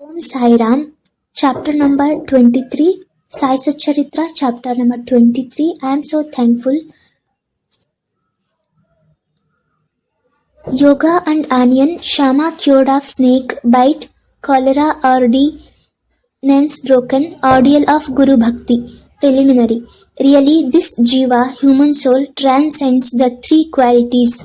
Om Sai Ram, chapter number 23, Sai Satcharitra, chapter number 23. I am so thankful. Yoga and onion, Shama cured of snake bite, cholera ordinance broken, ordeal of Guru Bhakti. Preliminary. Really, this Jiva, human soul, transcends the three qualities.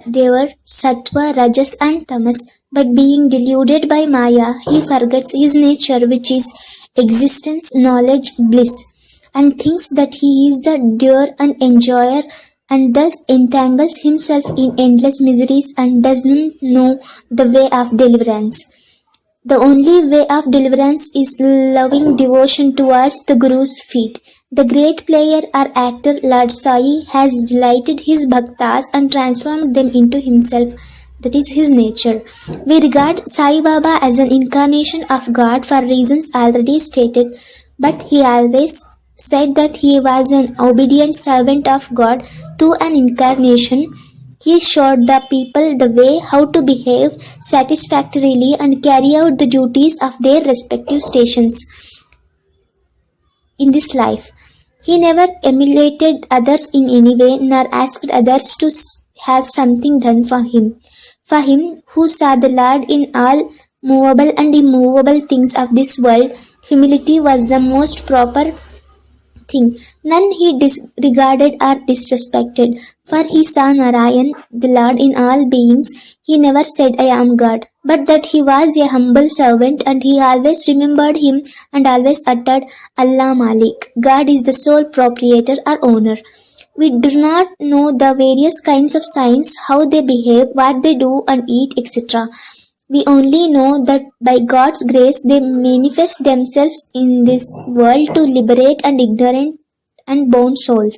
They were Sattva, Rajas and Tamas, but being deluded by Maya, he forgets his nature, which is existence, knowledge, bliss, and thinks that he is the doer and enjoyer, and thus entangles himself in endless miseries and does not know the way of deliverance. The only way of deliverance is loving devotion towards the Guru's feet. The great player or actor Lord Sai has delighted his bhaktas and transformed them into himself. That is his nature. We regard Sai Baba as an incarnation of God for reasons already stated, but he always said that he was an obedient servant of God to an incarnation. He showed the people the way how to behave satisfactorily and carry out the duties of their respective stations in this life. He never emulated others in any way, nor asked others to have something done for him. For him, who saw the Lord in all movable and immovable things of this world, humility was the most proper thing. None he disregarded or disrespected, for he saw Narayan, the Lord in all beings. He never said, I am God, but that he was a humble servant, and he always remembered him and always uttered, Allah Malik. God is the sole proprietor or owner. We do not know the various kinds of signs, how they behave, what they do and eat, etc. We only know that by God's grace they manifest themselves in this world to liberate and ignorant and bound souls.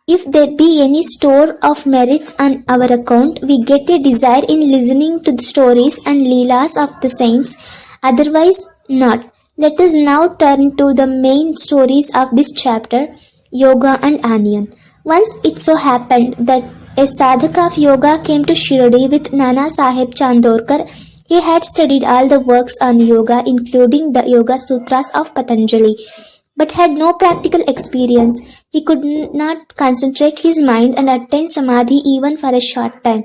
If there be any store of merits on our account, we get a desire in listening to the stories and leelas of the saints, otherwise not. Let us now turn to the main stories of this chapter, Yoga and Onion. Once it so happened that a sadhak of yoga came to Shirdi with Nana Sahib Chandorkar. He had studied all the works on yoga, including the Yoga Sutras of Patanjali, but had no practical experience. He could not concentrate his mind and attain samadhi even for a short time.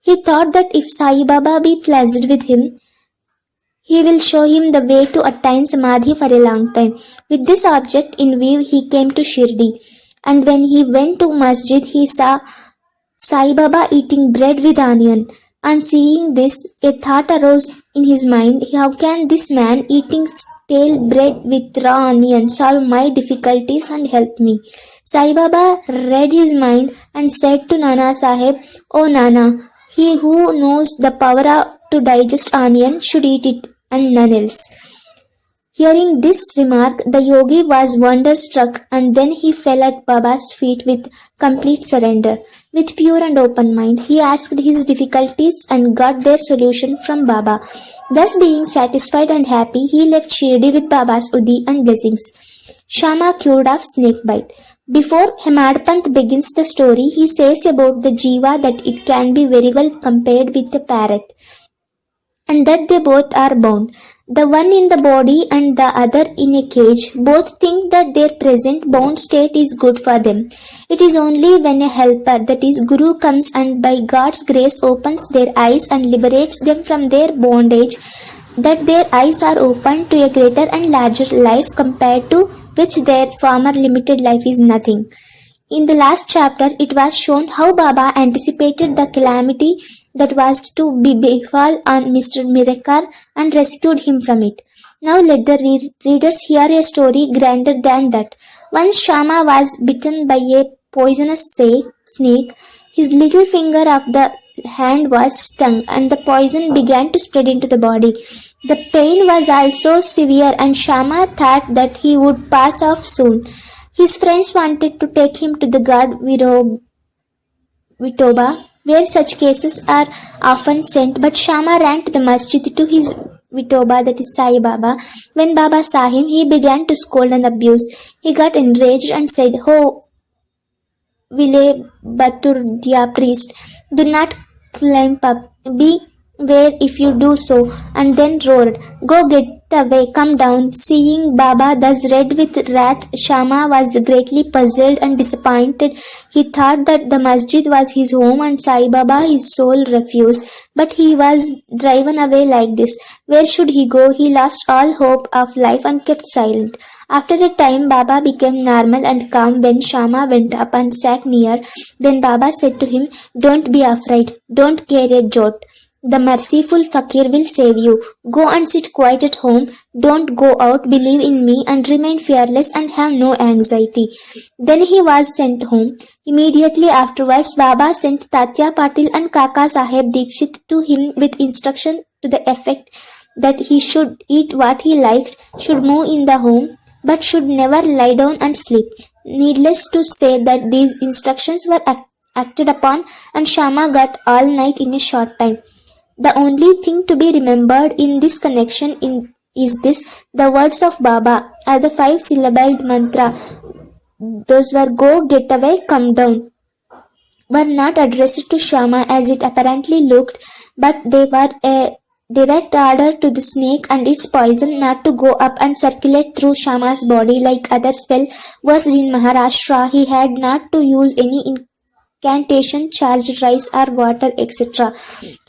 He thought that if Sai Baba be pleased with him, he will show him the way to attain samadhi for a long time. With this object in view, he came to Shirdi, and when he went to masjid, he saw Sai Baba eating bread with onion. On seeing this, a thought arose in his mind, how can this man eating stale bread with raw onion solve my difficulties and help me? Sai Baba read his mind and said to Nana Sahib, O Nana, he who knows the power to digest onion should eat it and none else. Hearing this remark, the yogi was wonderstruck, and then he fell at Baba's feet with complete surrender. With pure and open mind, he asked his difficulties and got their solution from Baba. Thus being satisfied and happy, he left Shirdi with Baba's Udi and blessings. Shama cured of snake bite. Before Hemadpant begins the story, he says about the jiva that it can be very well compared with a parrot, and that they both are bound, the one in the body and the other in a cage. Both think that their present bound state is good for them. It is only when a helper, that is Guru, comes and by God's grace opens their eyes and liberates them from their bondage, that their eyes are opened to a greater and larger life, compared to which their former limited life is nothing. In the last chapter, it was shown how Baba anticipated the calamity that was to befall on Mr. Mirakar and rescued him from it. Now let the readers hear a story grander than that. Once Shama was bitten by a poisonous snake. His little finger of the hand was stung, and the poison began to spread into the body. The pain was also severe, and Shama thought that he would pass off soon. His friends wanted to take him to the god Vitoba, where such cases are often sent, but Shama ran to the masjid to his Vitoba, that is Sai Baba. When Baba saw him, he began to scold and abuse. He got enraged and said, Ho, Vile Baturdia priest, do not climb up. Be where if you do so, and then roared, "Go get away, come down." Seeing Baba thus red with wrath, Shama was greatly puzzled and disappointed. He thought that the masjid was his home and Sai Baba his sole refuge, but he was driven away like this. Where should he go? He lost all hope of life and kept silent. After a time, Baba became normal and calm when Shama went up and sat near. Then Baba said to him, "Don't be afraid. Don't care a jot. The merciful fakir will save you. Go and sit quiet at home. Don't go out. Believe in me and remain fearless and have no anxiety." Then he was sent home. Immediately afterwards, Baba sent Tatya Patil and Kaka Saheb Dikshit to him with instruction to the effect that he should eat what he liked, should move in the home, but should never lie down and sleep. Needless to say that these instructions were acted upon, and Shama got all night in a short time. The only thing to be remembered in this connection is this: the words of Baba are the 5-syllabled mantra. Those were "Go, get away, come down," were not addressed to Shama as it apparently looked, but they were a direct order to the snake and its poison not to go up and circulate through Shama's body like other spell was in Maharashtra. He had not to use any incantation, charged rice or water, etc.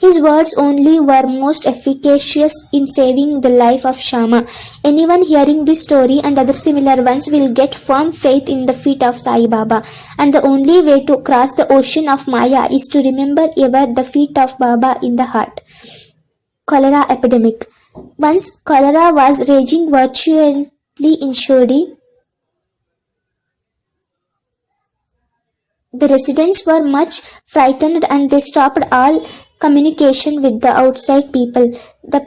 His words only were most efficacious in saving the life of Shama. Anyone hearing this story and other similar ones will get firm faith in the feet of Sai Baba, and the only way to cross the ocean of Maya is to remember ever the feet of Baba in the heart. Cholera epidemic. Once cholera was raging virtually in Shodi. The residents were much frightened and they stopped all communication with the outside people. The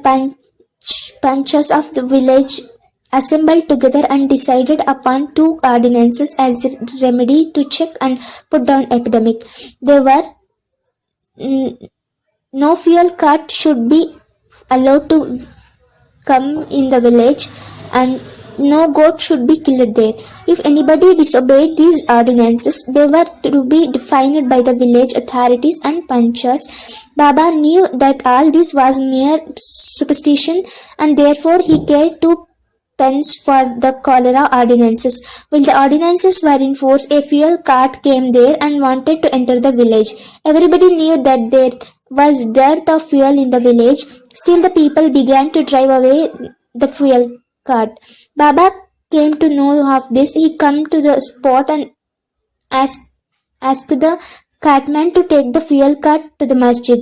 panchas of the village assembled together and decided upon 2 ordinances as a remedy to check and put down epidemic. They were no fuel cart should be allowed to come in the village, and no goat should be killed there. If anybody disobeyed these ordinances, they were to be defined by the village authorities and panchas. Baba knew that all this was mere superstition, and therefore he gave 2 pence for the cholera ordinances. While the ordinances were in force, a fuel cart came there and wanted to enter the village. Everybody knew that there was dearth of fuel in the village. Still the people began to drive away the fuel cart. Baba came to know of this. He came to the spot and asked the cartman to take the fuel cart to the masjid.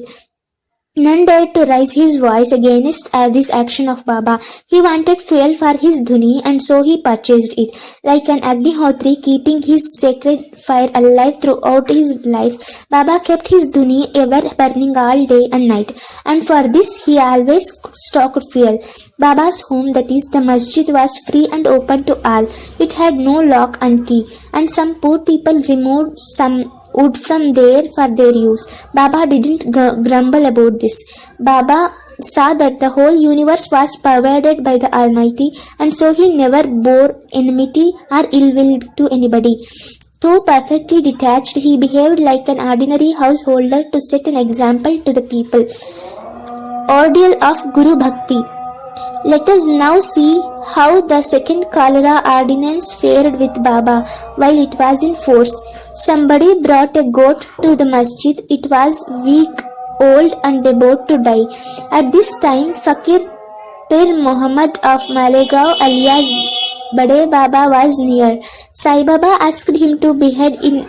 None dared to raise his voice against this action of Baba. He wanted fuel for his dhuni, and so he purchased it. Like an Agnihotri keeping his sacred fire alive throughout his life, Baba kept his dhuni ever burning all day and night, and for this he always stocked fuel. Baba's home, that is the masjid, was free and open to all. It had no lock and key, and some poor people removed some wood from there for their use. Baba didn't grumble about this. Baba saw that the whole universe was pervaded by the Almighty, and so he never bore enmity or ill will to anybody. Though perfectly detached, he behaved like an ordinary householder to set an example to the people. Ordeal of Guru Bhakti. Let us now see how the second cholera ordinance fared with Baba while it was in force. Somebody brought a goat to the masjid. It was weak, old and about to die. At this time, Fakir Pir Muhammad of Malegaon alias Bade Baba was near. Sai Baba asked him to behead it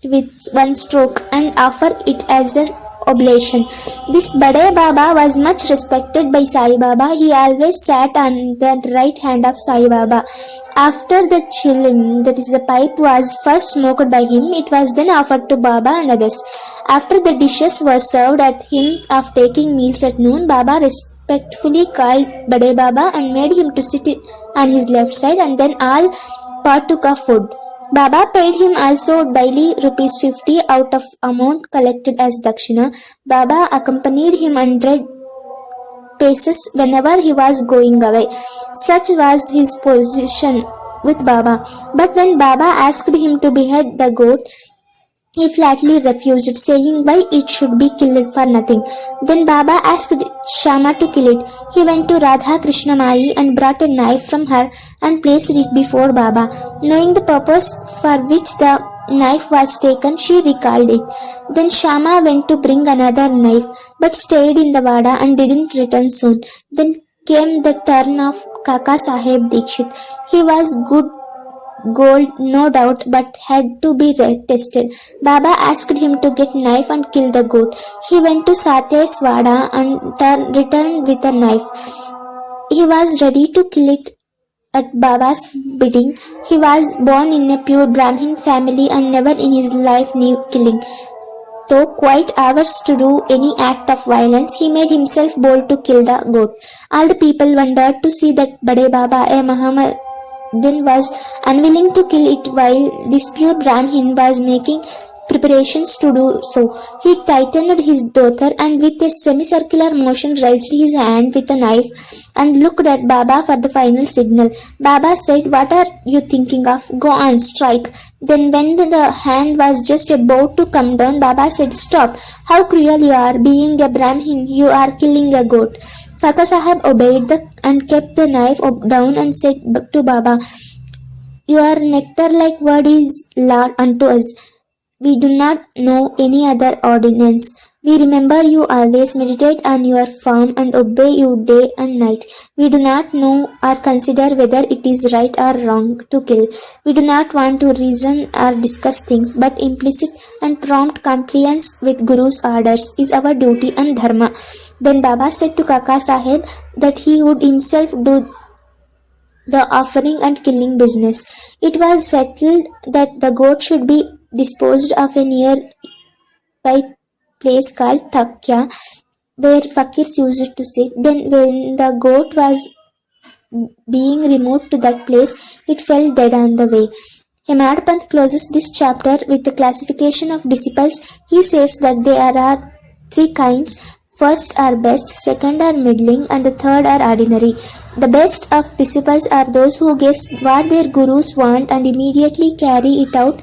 with 1 stroke and offer it as an oblation. This Bade Baba was much respected by Sai Baba. He always sat on the right hand of Sai Baba. After the chilim, that is the pipe, was first smoked by him, it was then offered to Baba and others. After the dishes were served at him of taking meals at noon, Baba respectfully called Bade Baba and made him to sit on his left side, and then all partook of food. Baba paid him also daily ₹50 out of amount collected as dakshina. Baba accompanied him 100 paces whenever he was going away. Such was his position with Baba. But when Baba asked him to behead the goat, He flatly refused, saying why it should be killed for nothing. Then Baba asked Shama to kill it. He went to Radha Krishnamai and brought a knife from her and placed it before Baba. Knowing the purpose for which the knife was taken, she recalled it. Then Shama went to bring another knife, but stayed in the Vada and didn't return soon. Then came the turn of Kaka Saheb Dikshit. He was good gold, no doubt, but had to be tested. Baba asked him to get knife and kill the goat. He went to Satya's Vada and returned with a knife. He was ready to kill it at Baba's bidding. He was born in a pure Brahmin family and never in his life knew killing. Though quite averse to do any act of violence, he made himself bold to kill the goat. All the people wondered to see that Bade Baba, a Muhammadan, was unwilling to kill it while this pure Brahmin was making preparations to do so. He tightened his dhoti and with a semicircular motion raised his hand with a knife and looked at Baba for the final signal. Baba said, "What are you thinking of? Go on, strike." Then when the hand was just about to come down, Baba said, "Stop! How cruel you are! Being a Brahmin, you are killing a goat." Kaka Sahab obeyed and kept the knife down and said to Baba, "Your nectar-like word is law unto us. We do not know any other ordinance. We remember you always, meditate on your form and obey you day and night. We do not know or consider whether it is right or wrong to kill. We do not want to reason or discuss things, but implicit and prompt compliance with Guru's orders is our duty and dharma." Then Baba said to Kaka Saheb that he would himself do the offering and killing business. It was settled that the goat should be disposed of a nearby place called Takya, where fakirs used to sit. Then when the goat was being removed to that place, it fell dead on the way. Hemad Pant closes this chapter with the classification of disciples. He says that there are three kinds. First are best, second are middling, and the third are ordinary. The best of disciples are those who guess what their gurus want and immediately carry it out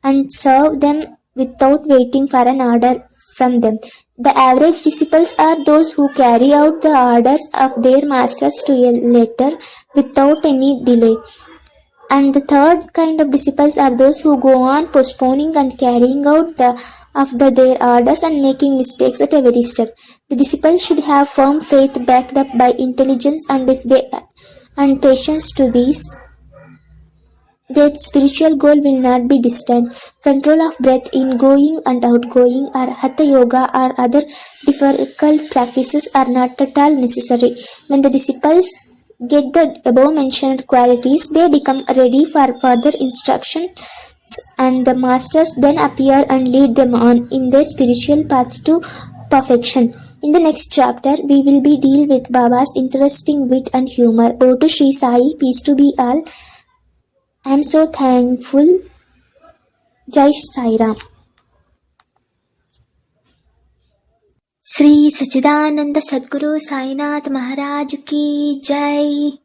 and serve them without waiting for an order from them. The average disciples are those who carry out the orders of their masters to a letter without any delay. And the third kind of disciples are those who go on postponing and carrying out their orders and making mistakes at every step. The disciples should have firm faith backed up by intelligence, and if they and patience to these, their spiritual goal will not be distant. Control of breath in going and outgoing or hatha yoga or other difficult practices are not at all necessary. When the disciples get the above mentioned qualities, they become ready for further instruction, and the masters then appear and lead them on in their spiritual path to perfection. In the next chapter, we will be deal with Baba's interesting wit and humor. Over to Sri Sai, peace to be all. I am so thankful. Jai Sai Ram. Sri Sachidananda Sadguru Sainath Maharaj Ki Jai.